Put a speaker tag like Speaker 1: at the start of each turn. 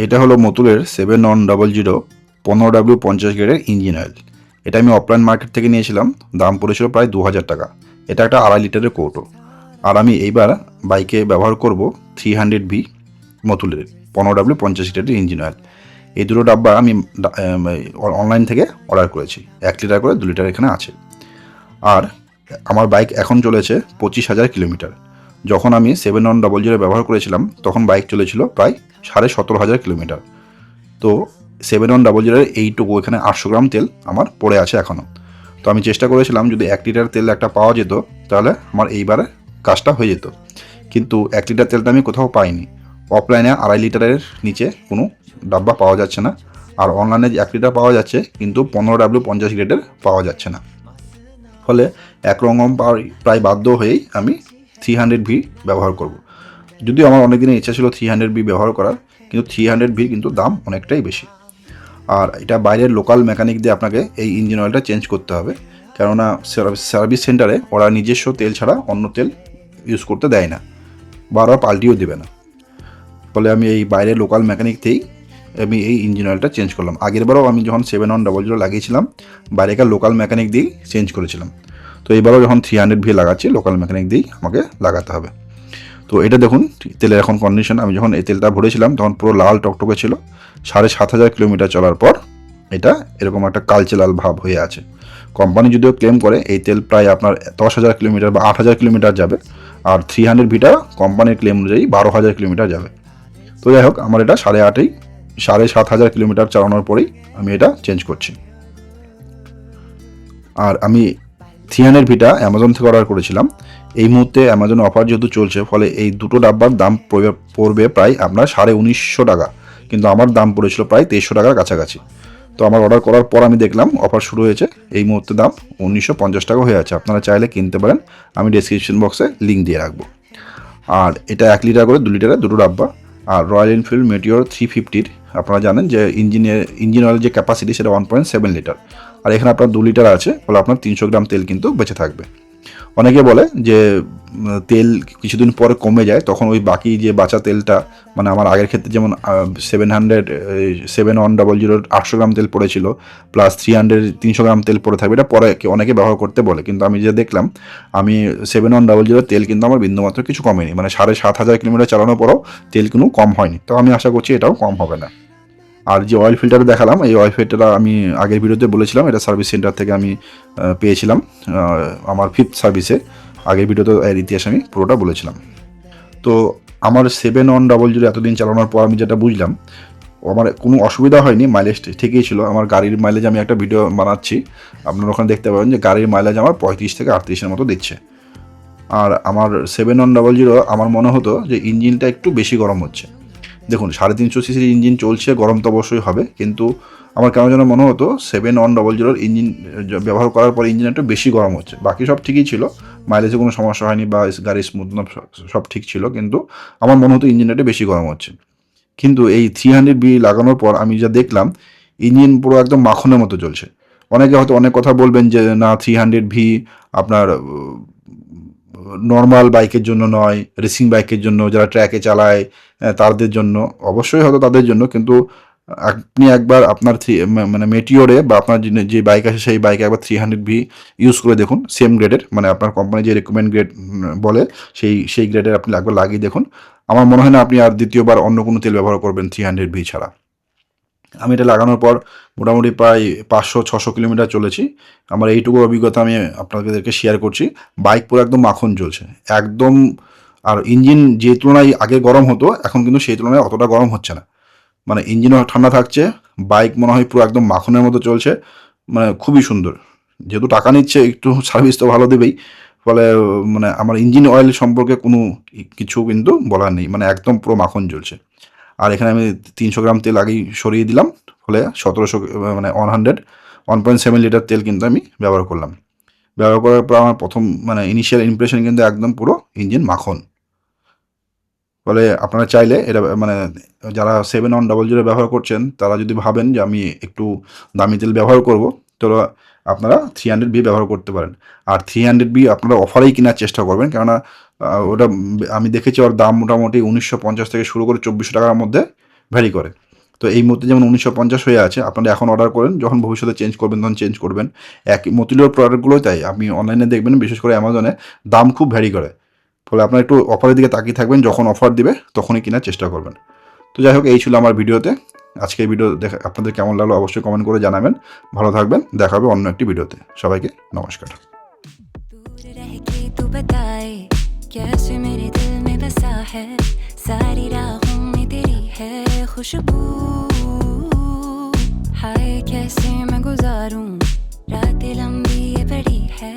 Speaker 1: এটা হলো মতুলের 7100 15W50 গ্রেডের ইঞ্জিন অয়েল। এটা আমি অফলাইন মার্কেট থেকে নিয়েছিলাম, দাম পড়েছিল প্রায় 2000 টাকা। এটা একটা 2.5 লিটারের কৌটো। আর আমি এইবার বাইকে ব্যবহার করব 300V মতুলের 15W50 গ্রেডের ইঞ্জিন অয়েল। এই দুটো ডাব্বা আমি অনলাইন থেকে অর্ডার করেছি। 1 লিটার করে 2 লিটার এখানে আছে। আর আমার বাইক এখন চলেছে 25,000 কিলোমিটার। যখন আমি 7100 ব্যবহার করেছিলাম তখন বাইক চলেছিল প্রায় 17,500 কিলোমিটার। তো 7100 এইটুকু এখানে 800 গ্রাম তেল আমার পড়ে আছে এখনও। তো আমি চেষ্টা করেছিলাম যদি 1 লিটার তেল একটা পাওয়া যেত তাহলে আমার এইবারে কাজটা হয়ে যেত, কিন্তু 1 লিটার তেলটা আমি কোথাও পাইনি। অফলাইনে 2.5 লিটারের নিচে কোনো ডাব্বা পাওয়া যাচ্ছে না, আর অনলাইনে 1 লিটার পাওয়া যাচ্ছে কিন্তু 15W50 গ্রেডের পাওয়া যাচ্ছে না। ফলে একরকম প্রায় বাধ্য হয়েই আমি 300V ব্যবহার করব। যদিও আমার অনেক দিনের ইচ্ছা ছিল 300V ব্যবহার করার, কিন্তু 300V কিন্তু দাম অনেকটাই বেশি। আর এটা বাইরের লোকাল মেকানিক দিয়ে আপনাকে এই ইঞ্জিন অয়েলটা চেঞ্জ করতে হবে, কেননা সার্ভিস সেন্টারে ওরা নিজস্ব তেল ছাড়া অন্য তেল ইউজ করতে দেয় না, বারবার পাল্টিও দেবে না। ফলে আমি এই বাইরের লোকাল মেকানিক থেকেই আমি এই ইঞ্জিন অয়েলটা চেঞ্জ করলাম। আগেরবারও আমি যখন 7100 লাগিয়েছিলাম বাইরেকার লোকাল মেকানিক দিয়েই চেঞ্জ করেছিলাম। তো এইবারও যখন 300V লাগাচ্ছি লোকাল মেকানিক দিয়েই আমাকে লাগাতে হবে। তো এটা দেখুন তেলের এখন কন্ডিশন। আমি যখন এই তেলটা ভরেছিলাম তখন পুরো লাল টকটকে ছিল। 7,500 কিলোমিটার চলার পর এটা এরকম একটা কালচে লাল ভাব হয়ে আছে। কোম্পানি যদিও ক্লেম করে এই তেল প্রায় আপনার 10,000 কিলোমিটার বা 8,000 কিলোমিটার যাবে, আর 300Vটা কোম্পানির ক্লেম অনুযায়ী 12,000 কিলোমিটার যাবে। তো যাই হোক, আমার এটা 7,500 কিলোমিটার চালানোর পরেই আমি এটা চেঞ্জ করছি। আর আমি 300Vটা অ্যামাজন থেকে অর্ডার করেছিলাম। এই মুহূর্তে অ্যামাজন অফার যেহেতু চলছে, ফলে এই দুটো ডাব্বার দাম পড়বে প্রায় আপনার 1950 টাকা, কিন্তু আমার দাম পড়েছিল প্রায় 2300 টাকার কাছাকাছি। তো আমার অর্ডার করার পর আমি দেখলাম অফার শুরু হয়েছে, এই মুহূর্তে দাম 1950 টাকা হয়ে আছে। আপনারা চাইলে কিনতে পারেন, আমি ডেসক্রিপশন বক্সে লিঙ্ক দিয়ে রাখবো। আর এটা 1 লিটার করে 2 লিটারের দুটো ডাব্বা। আর রয়্যাল এনফিল্ড মেটিওর 350 আপনারা জানেন যে ইঞ্জিন অয়েলের যে ক্যাপাসিটি সেটা 1.7 লিটার, আর এখানে আপনার 2 লিটার আছে, ফলে আপনার 300 গ্রাম তেল কিন্তু বেঁচে থাকবে। অনেকে বলে যে তেল কিছুদিন পরে কমে যায়, তখন ওই বাকি যে বাঁচা তেলটা, মানে আমার আগের ক্ষেত্রে যেমন 7100 800 গ্রাম তেল পড়েছিল, প্লাস 300 গ্রাম তেল পড়ে থাকবে, এটা পরে অনেকে ব্যবহার করতে বলে। কিন্তু আমি যে দেখলাম, আমি 7100 তেল কিন্তু আমার বিন্দুমাত্র কিছু কমেনি, মানে 7,500 কিলোমিটার চালানোর পরও তেল কোনো কম হয়নি। তো আমি আশা করছি এটাও কম হবে না। আর যে অয়েল ফিল্টার দেখালাম, এই অয়েল ফিল্টারটা আমি আগের ভিডিওতে বলেছিলাম, এটা সার্ভিস সেন্টার থেকে আমি পেয়েছিলাম আমার 5th সার্ভিসে। আগের ভিডিওতে এর ইতিহাস আমি পুরোটা বলেছিলাম। তো আমার 7100 এতদিন চালানোর পর আমি যেটা বুঝলাম, আমার কোনো অসুবিধা হয়নি, মাইলেজ ঠিকই ছিল। আমার গাড়ির মাইলেজ আমি একটা ভিডিও বানাচ্ছি, আপনারা ওখানে দেখতে পাবেন যে গাড়ির মাইলেজ আমার 35 থেকে 38-এর মতো দিচ্ছে। আর আমার 7100 আমার মনে হতো যে ইঞ্জিনটা একটু বেশি গরম হচ্ছে। দেখুন 350 সিসির ইঞ্জিন চলছে, গরম তো অবশ্যই হবে, কিন্তু আমার কেন যেন মনে হতো 7100 ইঞ্জিন ব্যবহার করার পর ইঞ্জিন একটু বেশি গরম হচ্ছে। বাকি সব ঠিকই ছিল, মাইলেজে কোনো সমস্যা হয়নি বা গাড়ির স্মুথনেস সব ঠিক ছিল, কিন্তু আমার মনে হতো ইঞ্জিনটা একটু বেশি গরম হচ্ছে। কিন্তু এই 300V লাগানোর পর আমি যা দেখলাম, ইঞ্জিন পুরো একদম মাখনের মতো চলছে। অনেকে হয়তো অনেক কথা বলবেন যে না 300V আপনার নর্মাল বাইকের জন্য নয়, রেসিং বাইকের জন্য, যারা ট্র্যাকে চালায় তাদের জন্য। অবশ্যই হয়তো তাদের জন্য, কিন্তু আপনি একবার আপনার মানে মেটিওরে বা আপনার যে বাইক আছে সেই বাইকে একবার 300V ইউজ করে দেখুন, সেম গ্রেডের, মানে আপনার কোম্পানি যে রেকমেন্ড গ্রেড বলে সেই গ্রেডের আপনি একবার লাগিয়ে দেখুন। আমার মনে হয় না আপনি আর দ্বিতীয়বার অন্য কোনো তেল ব্যবহার করবেন 300V ছাড়া। আমি এটা লাগানোর পর মোটামুটি প্রায় 500-600 কিলোমিটার চলেছি। আমার এইটুকু অভিজ্ঞতা আমি আপনাদেরকে শেয়ার করছি। বাইক পুরো একদম মাখন চলছে একদম। আর ইঞ্জিন যে তুলনায় আগে গরম হতো, এখন কিন্তু সেই তুলনায় অতটা গরম হচ্ছে না। মানে ইঞ্জিনও ঠান্ডা থাকছে, বাইক মনে হয় পুরো একদম মাখনের মতো চলছে, মানে খুবই সুন্দর। যেহেতু টাকা নিচ্ছে একটু সার্ভিস তো ভালো দেবেই, ফলে মানে আমার ইঞ্জিন অয়েল সম্পর্কে কোনো কিছু কিন্তু বলার নেই, মানে একদম পুরো মাখন চলছে। আর এখানে আমি 300 গ্রাম তেল আগেই সরিয়ে দিলাম, ফলে 1700 মানে 1.7 লিটার তেল কিন্তু আমি ব্যবহার করলাম। ব্যবহার করার পর আমার প্রথম মানে ইনিশিয়াল ইমপ্রেশন কিন্তু একদম পুরো ইঞ্জিন মাখন। ফলে আপনারা চাইলে এটা মানে যারা 7100 ব্যবহার করছেন তারা যদি ভাবেন যে আমি একটু দামি তেল ব্যবহার করব, তো আপনারা 300V ব্যবহার করতে পারেন। আর 300V আপনারা অফারেই কেনার চেষ্টা করবেন, কেননা ওটা আমি দেখেছি ওর দাম মোটামুটি 1950 থেকে শুরু করে 2400 টাকার মধ্যে ভ্যারি করে। তো এই মুহূর্তে যেমন 1950 হয়ে আছে, আপনারা এখন অর্ডার করেন, যখন ভবিষ্যতে চেঞ্জ করবেন তখন চেঞ্জ করবেন। মতিলার প্রোডাক্টগুলোই তাই, আপনি অনলাইনে দেখবেন বিশেষ করে অ্যামাজনে দাম খুব ভ্যারি করে। ফলে আপনারা একটু অফারের দিকে তাকিয়ে থাকবেন, যখন অফার দিবে তখনই কেনার চেষ্টা করবেন। তো যাই হোক, এই ছিল আমার ভিডিওতে। আজকে এই ভিডিও দেখা আপনাদের কেমন লাগলো অবশ্যই কমেন্ট করে জানাবেন। ভালো থাকবেন, দেখা হবে অন্য একটি ভিডিওতে। সবাইকে নমস্কার।
Speaker 2: दूर रह के तू बताए कैसे मेरे दिल में बसा है, सारी राहों में तेरी है खुशबू। हाय कैसे मैं गुजारूं रातें लंबी ये बड़ी है।